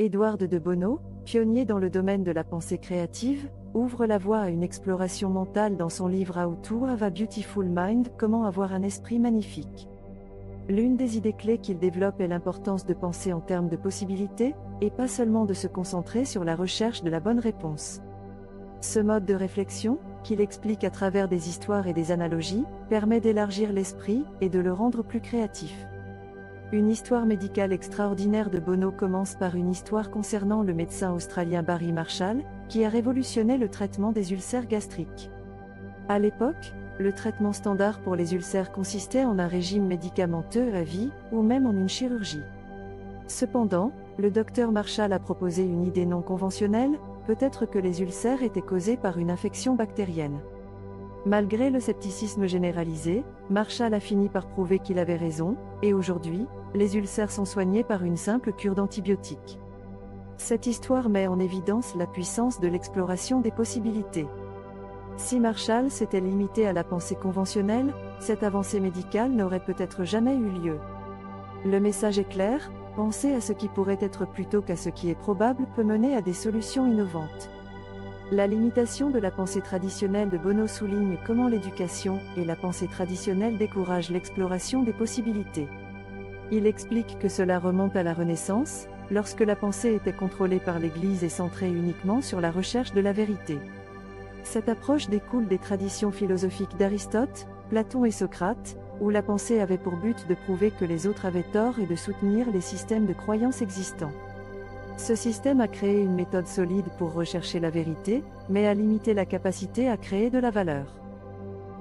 Édouard de Bono, pionnier dans le domaine de la pensée créative, ouvre la voie à une exploration mentale dans son livre How to Have a Beautiful Mind, Comment avoir un esprit magnifique. L'une des idées clés qu'il développe est l'importance de penser en termes de possibilités, et pas seulement de se concentrer sur la recherche de la bonne réponse. Ce mode de réflexion, qu'il explique à travers des histoires et des analogies, permet d'élargir l'esprit et de le rendre plus créatif. Une histoire médicale extraordinaire de Bono commence par une histoire concernant le médecin australien Barry Marshall, qui a révolutionné le traitement des ulcères gastriques. À l'époque, le traitement standard pour les ulcères consistait en un régime médicamenteux à vie, ou même en une chirurgie. Cependant, le docteur Marshall a proposé une idée non conventionnelle, peut-être que les ulcères étaient causés par une infection bactérienne. Malgré le scepticisme généralisé, Marshall a fini par prouver qu'il avait raison, et aujourd'hui, les ulcères sont soignés par une simple cure d'antibiotiques. Cette histoire met en évidence la puissance de l'exploration des possibilités. Si Marshall s'était limité à la pensée conventionnelle, cette avancée médicale n'aurait peut-être jamais eu lieu. Le message est clair, penser à ce qui pourrait être plutôt qu'à ce qui est probable peut mener à des solutions innovantes. La limitation de la pensée traditionnelle de Bono souligne comment l'éducation et la pensée traditionnelle découragent l'exploration des possibilités. Il explique que cela remonte à la Renaissance, lorsque la pensée était contrôlée par l'Église et centrée uniquement sur la recherche de la vérité. Cette approche découle des traditions philosophiques d'Aristote, Platon et Socrate, où la pensée avait pour but de prouver que les autres avaient tort et de soutenir les systèmes de croyances existants. Ce système a créé une méthode solide pour rechercher la vérité, mais a limité la capacité à créer de la valeur.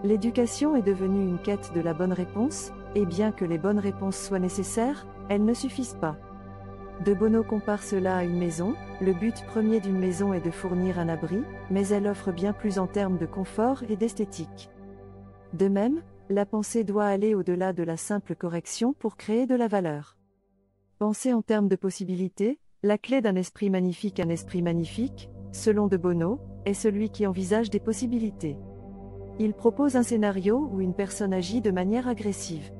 L'éducation est devenue une quête de la bonne réponse, et bien que les bonnes réponses soient nécessaires, elles ne suffisent pas. De Bono compare cela à une maison, le but premier d'une maison est de fournir un abri, mais elle offre bien plus en termes de confort et d'esthétique. De même, la pensée doit aller au-delà de la simple correction pour créer de la valeur. Penser en termes de possibilités, la clé d'un esprit magnifique, selon de Bono, est celui qui envisage des possibilités. Il propose un scénario où une personne agit de manière agressive.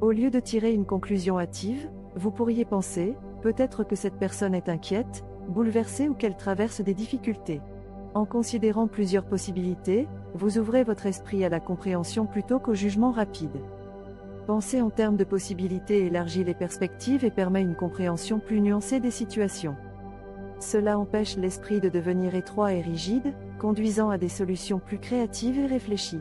Au lieu de tirer une conclusion hâtive, vous pourriez penser, peut-être que cette personne est inquiète, bouleversée ou qu'elle traverse des difficultés. En considérant plusieurs possibilités, vous ouvrez votre esprit à la compréhension plutôt qu'au jugement rapide. Penser en termes de possibilités élargit les perspectives et permet une compréhension plus nuancée des situations. Cela empêche l'esprit de devenir étroit et rigide, conduisant à des solutions plus créatives et réfléchies.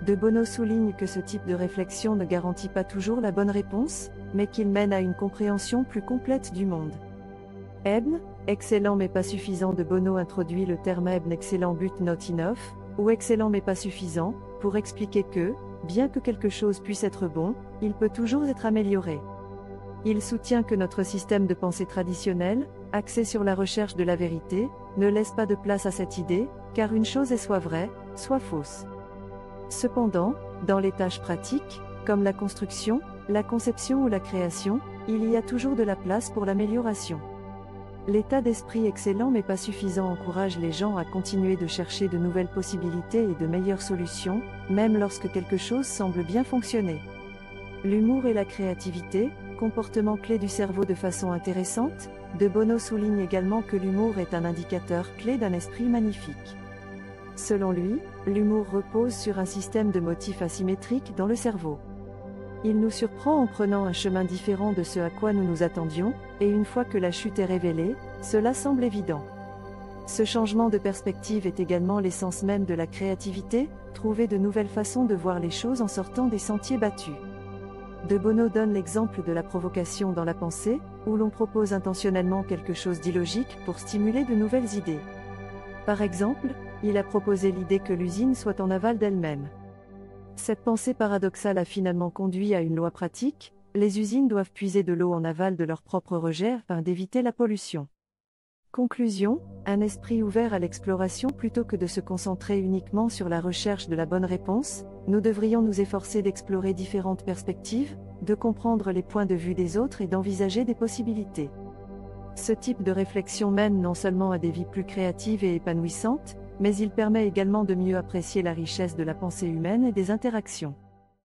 De Bono souligne que ce type de réflexion ne garantit pas toujours la bonne réponse, mais qu'il mène à une compréhension plus complète du monde. Ebn, excellent mais pas suffisant. De Bono introduit le terme Ebn, excellent but not enough, ou excellent mais pas suffisant, pour expliquer que, bien que quelque chose puisse être bon, il peut toujours être amélioré. Il soutient que notre système de pensée traditionnel, axé sur la recherche de la vérité, ne laisse pas de place à cette idée, car une chose est soit vraie, soit fausse. Cependant, dans les tâches pratiques, comme la construction, la conception ou la création, il y a toujours de la place pour l'amélioration. L'état d'esprit excellent mais pas suffisant encourage les gens à continuer de chercher de nouvelles possibilités et de meilleures solutions, même lorsque quelque chose semble bien fonctionner. L'humour et la créativité, comportement clé du cerveau de façon intéressante, de Bono souligne également que l'humour est un indicateur clé d'un esprit magnifique. Selon lui, l'humour repose sur un système de motifs asymétriques dans le cerveau. Il nous surprend en prenant un chemin différent de ce à quoi nous nous attendions, et une fois que la chute est révélée, cela semble évident. Ce changement de perspective est également l'essence même de la créativité, trouver de nouvelles façons de voir les choses en sortant des sentiers battus. De Bono donne l'exemple de la provocation dans la pensée, où l'on propose intentionnellement quelque chose d'illogique pour stimuler de nouvelles idées. Par exemple, il a proposé l'idée que l'usine soit en aval d'elle-même. Cette pensée paradoxale a finalement conduit à une loi pratique: les usines doivent puiser de l'eau en aval de leurs propres rejets afin d'éviter la pollution. Conclusion, un esprit ouvert à l'exploration plutôt que de se concentrer uniquement sur la recherche de la bonne réponse, nous devrions nous efforcer d'explorer différentes perspectives, de comprendre les points de vue des autres et d'envisager des possibilités. Ce type de réflexion mène non seulement à des vies plus créatives et épanouissantes, mais il permet également de mieux apprécier la richesse de la pensée humaine et des interactions.